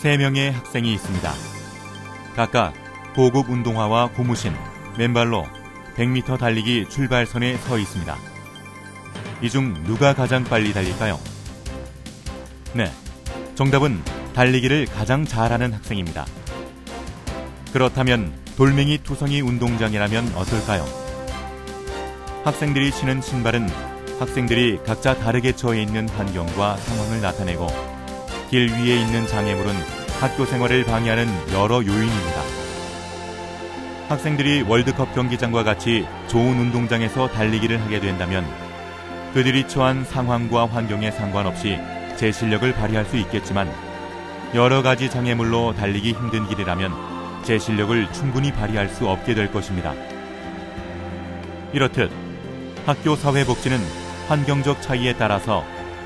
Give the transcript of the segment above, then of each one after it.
3명의 학생이 있습니다. 각각 고급 운동화와 고무신, 맨발로 100m 달리기 출발선에 서 있습니다. 이 중 누가 가장 빨리 달릴까요? 네, 정답은 달리기를 가장 잘하는 학생입니다. 그렇다면 돌멩이 투성이 운동장이라면 어떨까요? 학생들이 신은 신발은 학생들이 각자 다르게 처해 있는 환경과 상황을 나타내고 길 위에 있는 장애물은 학교 생활을 방해하는 여러 요인입니다. 학생들이 월드컵 경기장과 같이 좋은 운동장에서 달리기를 하게 된다면 그들이 처한 상황과 환경에 상관없이 제 실력을 발휘할 수 있겠지만 여러 가지 장애물로 달리기 힘든 길이라면 제 실력을 충분히 발휘할 수 없게 될 것입니다. 이렇듯 학교 사회복지는 환경적 차이에 따라서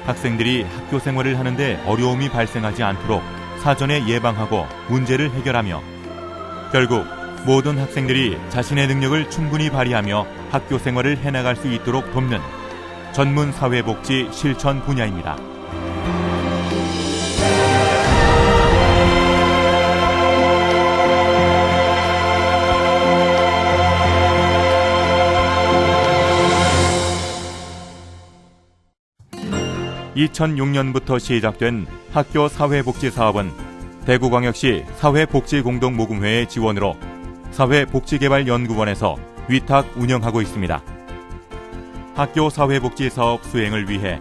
학생들이 학교 생활을 하는데 어려움이 발생하지 않도록 사전에 예방하고 문제를 해결하며 결국 모든 학생들이 자신의 능력을 충분히 발휘하며 학교 생활을 해나갈 수 있도록 돕는 전문 사회복지 실천 분야입니다. (2006년부터) 시작된 학교 사회복지 사업은 대구광역시 사회복지공동모금회의 지원으로 사회복지개발연구원에서 위탁 운영하고 있습니다. 학교 사회복지 사업 수행을 위해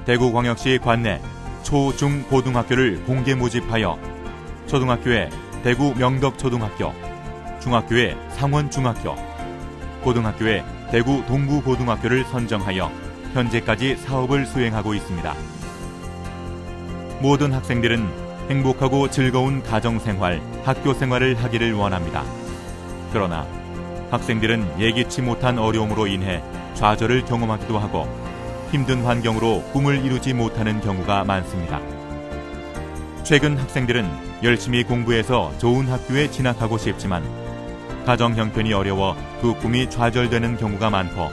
대구광역시 관내 초, 중, 고등학교를 공개 모집하여 초등학교에 대구 명덕초등학교, 중학교에 상원중학교, 고등학교에 대구 동구고등학교를 선정하여 현재까지 사업을 수행하고 있습니다. 모든 학생들은 행복하고 즐거운 가정생활, 학교생활을 하기를 원합니다. 그러나 학생들은 예기치 못한 어려움으로 인해 좌절을 경험하기도 하고 힘든 환경으로 꿈을 이루지 못하는 경우가 많습니다. 최근 학생들은 열심히 공부해서 좋은 학교에 진학하고 싶지만 가정 형편이 어려워 그 꿈이 좌절되는 경우가 많고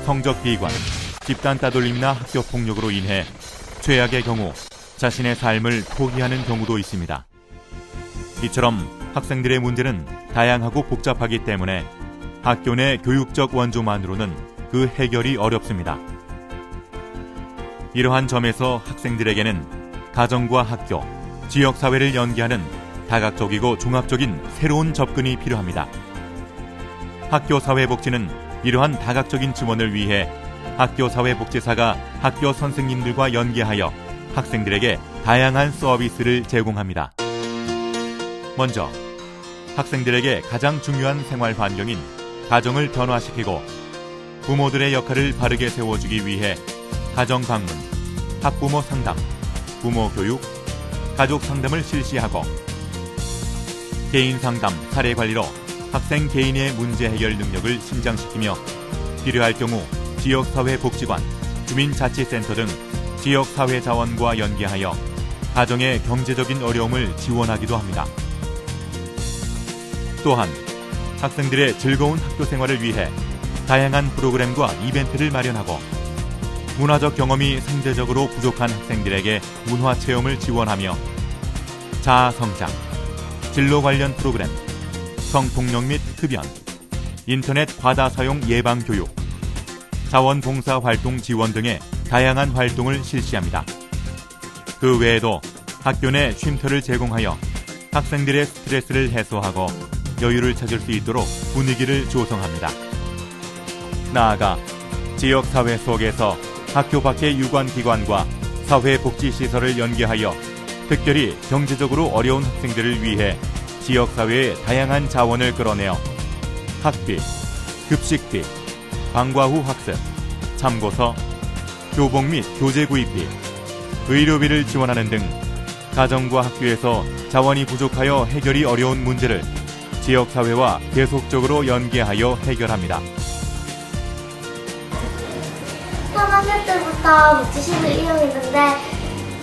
성적 비관, 집단 따돌림이나 학교 폭력으로 인해 최악의 경우 자신의 삶을 포기하는 경우도 있습니다. 이처럼 학생들의 문제는 다양하고 복잡하기 때문에 학교 내 교육적 원조만으로는 그 해결이 어렵습니다. 이러한 점에서 학생들에게는 가정과 학교, 지역사회를 연계하는 다각적이고 종합적인 새로운 접근이 필요합니다. 학교 사회복지는 이러한 다각적인 지원을 위해 학교 사회복지사가 학교 선생님들과 연계하여 학생들에게 다양한 서비스를 제공합니다. 먼저 학생들에게 가장 중요한 생활 환경인 가정을 변화시키고 부모들의 역할을 바르게 세워주기 위해 가정 방문, 학부모 상담, 부모 교육, 가족 상담을 실시하고 개인 상담, 사례 관리로 학생 개인의 문제 해결 능력을 신장시키며 필요할 경우 지역사회복지관, 주민자치센터 등 지역사회자원과 연계하여 가정의 경제적인 어려움을 지원하기도 합니다. 또한 학생들의 즐거운 학교 생활을 위해 다양한 프로그램과 이벤트를 마련하고 문화적 경험이 상대적으로 부족한 학생들에게 문화체험을 지원하며 자아성장, 진로 관련 프로그램, 성폭력 및 흡연, 인터넷 과다 사용 예방 교육, 자원봉사 활동 지원 등의 다양한 활동을 실시합니다. 그 외에도 학교 내 쉼터를 제공하여 학생들의 스트레스를 해소하고 여유를 찾을 수 있도록 분위기를 조성합니다. 나아가 지역사회 속에서 학교 밖의 유관기관과 사회복지시설을 연계하여 특별히 경제적으로 어려운 학생들을 위해 지역사회의 다양한 자원을 끌어내어 학비, 급식비, 방과 후 학습, 참고서, 교복 및 교재 구입비, 의료비를 지원하는 등 가정과 학교에서 자원이 부족하여 해결이 어려운 문제를 지역사회와 계속적으로 연계하여 해결합니다. 3학년 때부터 복지실을 이용했는데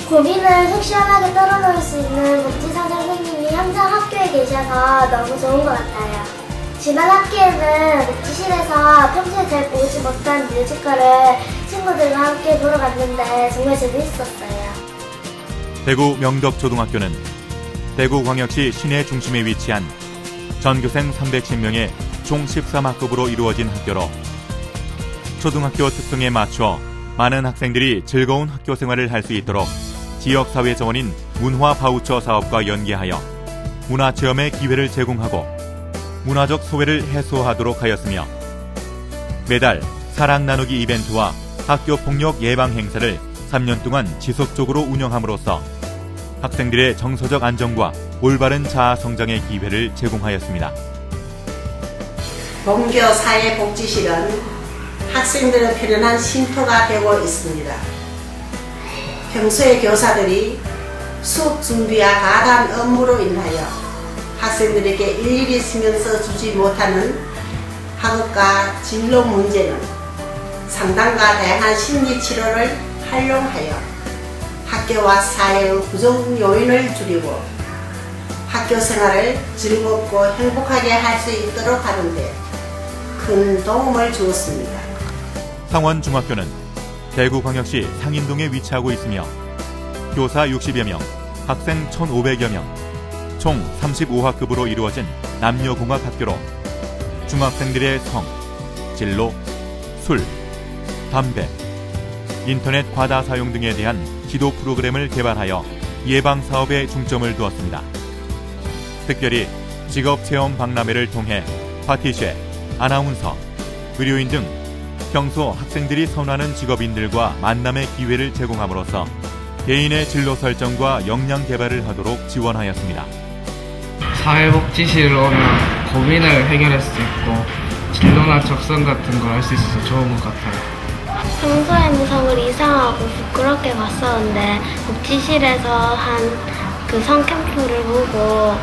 고민을 속 시원하게 털어놓을 수 있는 복지사 선생님이 항상 학교에 계셔서 너무 좋은 것 같아요. 지난 학기에는 복지실에서 평소에 잘 보지 못한 뮤지컬을 친구들과 함께 보러 갔는데 정말 재미있었어요. 대구 명덕초등학교는 대구광역시 시내 중심에 위치한 전교생 310명의 총 13학급으로 이루어진 학교로 초등학교 특성에 맞춰 많은 학생들이 즐거운 학교 생활을 할 수 있도록 지역사회 자원인 문화 바우처 사업과 연계하여 문화체험의 기회를 제공하고 문화적 소외를 해소하도록 하였으며 매달 사랑 나누기 이벤트와 학교 폭력 예방 행사를 3년 동안 지속적으로 운영함으로써 학생들의 정서적 안정과 올바른 자아 성장의 기회를 제공하였습니다. 본교 사회복지실은 학생들의 편안한 쉼터가 되고 있습니다. 평소에 교사들이 수업 준비와 과다한 업무로 인하여 학생들에게 일일이 신경 써주지 못하는 학업과 진로 문제는 상담과 다양한 심리 치료를 활용하여 학교와 사회의 부정 요인을 줄이고 학교 생활을 즐겁고 행복하게 할 수 있도록 하는 데 큰 도움을 주었습니다. 상원중학교는 대구광역시 상인동에 위치하고 있으며 교사 60여 명, 학생 1,500여 명, 총 35학급으로 이루어진 남녀공학학교로 중학생들의 성, 진로, 술, 담배, 인터넷 과다 사용 등에 대한 지도 프로그램을 개발하여 예방 사업에 중점을 두었습니다. 특별히 직업체험 박람회를 통해 파티쉐, 아나운서, 의료인 등 평소 학생들이 선호하는 직업인들과 만남의 기회를 제공함으로써 개인의 진로 설정과 역량 개발을 하도록 지원하였습니다. 사회복지실 오면 고민을 해결할 수 있고 진로나 적성 같은 걸 할 수 있어서 좋은 것 같아요. 평소에는 서울 이상하고 부끄럽게 봤었는데 복지실에서 한 그 성캠프를 보고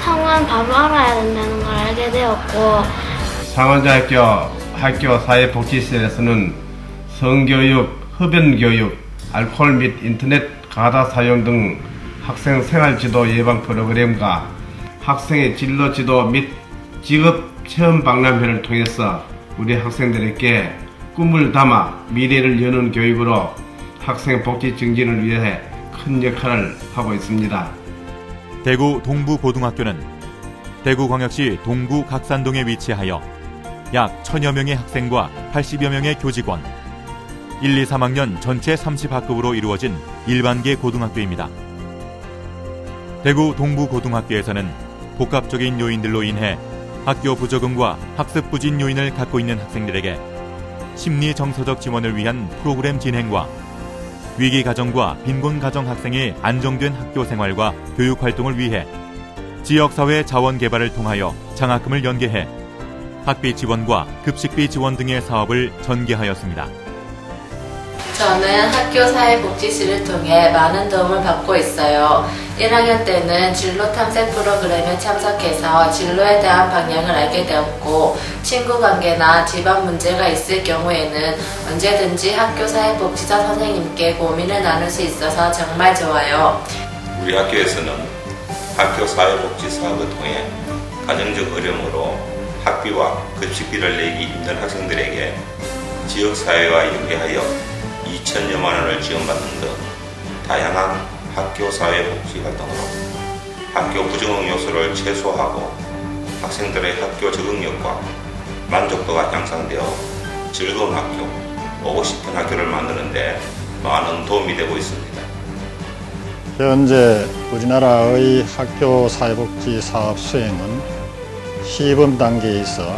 성은 바로 알아야 된다는 걸 알게 되었고 상원중학교 사회복지실에서는 성교육, 흡연교육, 알코올 및 인터넷 과다 사용 등 학생 생활지도 예방 프로그램과 학생의 진로 지도 및 직업 체험 박람회를 통해서 우리 학생들에게 꿈을 담아 미래를 여는 교육으로 학생 복지 증진을 위해 큰 역할을 하고 있습니다. 대구 동부고등학교는 대구광역시 동구 각산동에 위치하여 약 1,000여 명의 학생과 80여 명의 교직원, 1, 2, 3학년 전체 30학급으로 이루어진 일반계 고등학교입니다. 대구 동부고등학교에서는 복합적인 요인들로 인해 학교 부적응과 학습 부진 요인을 갖고 있는 학생들에게 심리 정서적 지원을 위한 프로그램 진행과 위기 가정과 빈곤 가정 학생의 안정된 학교 생활과 교육 활동을 위해 지역사회 자원 개발을 통하여 장학금을 연계해 학비 지원과 급식비 지원 등의 사업을 전개하였습니다. 저는 학교 사회복지실을 통해 많은 도움을 받고 있어요. 1학년 때는 진로 탐색 프로그램에 참석해서 진로에 대한 방향을 알게 되었고 친구 관계나 집안 문제가 있을 경우에는 언제든지 학교 사회복지사 선생님께 고민을 나눌 수 있어서 정말 좋아요. 우리 학교에서는 학교 사회복지 사업을 통해 가정적 어려움으로 학비와 급식비를 내기 힘든 학생들에게 지역사회와 연계하여 2천여만 원을 지원받는 등 다양한 학교 사회복지 활동으로 학교 부정응 요소를 최소화하고 학생들의 학교 적응력과 만족도가 향상되어 즐거운 학교, 오고 싶은 학교를 만드는 데 많은 도움이 되고 있습니다. 현재 우리나라의 학교 사회복지 사업 수행은 시범 단계에 있어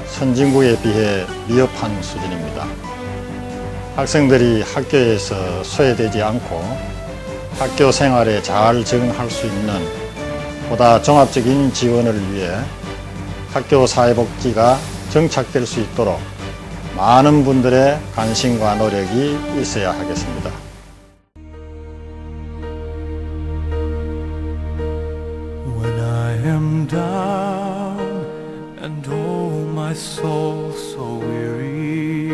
선진국에 비해 미흡한 수준입니다. 학생들이 학교에서 소외되지 않고 학교 생활에 잘 적응할 수 있는 보다 종합적인 지원을 위해 학교 사회복지가 정착될 수 있도록 많은 분들의 관심과 노력이 있어야 하겠습니다. When I am down and oh my soul so weary,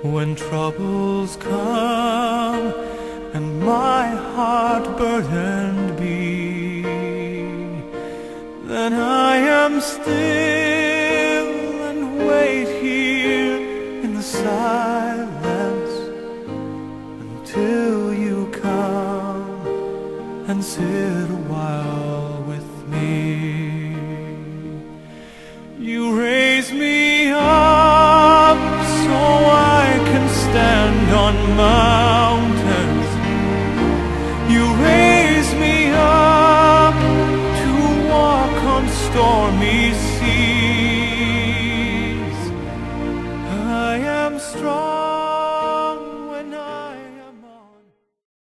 when troubles come and my heart burdened be, then I am still and wait here in the silence until you come. sit a while with me. You raise me up so I can stand on mountains. You raise me up to walk on stormy seas. I am strong.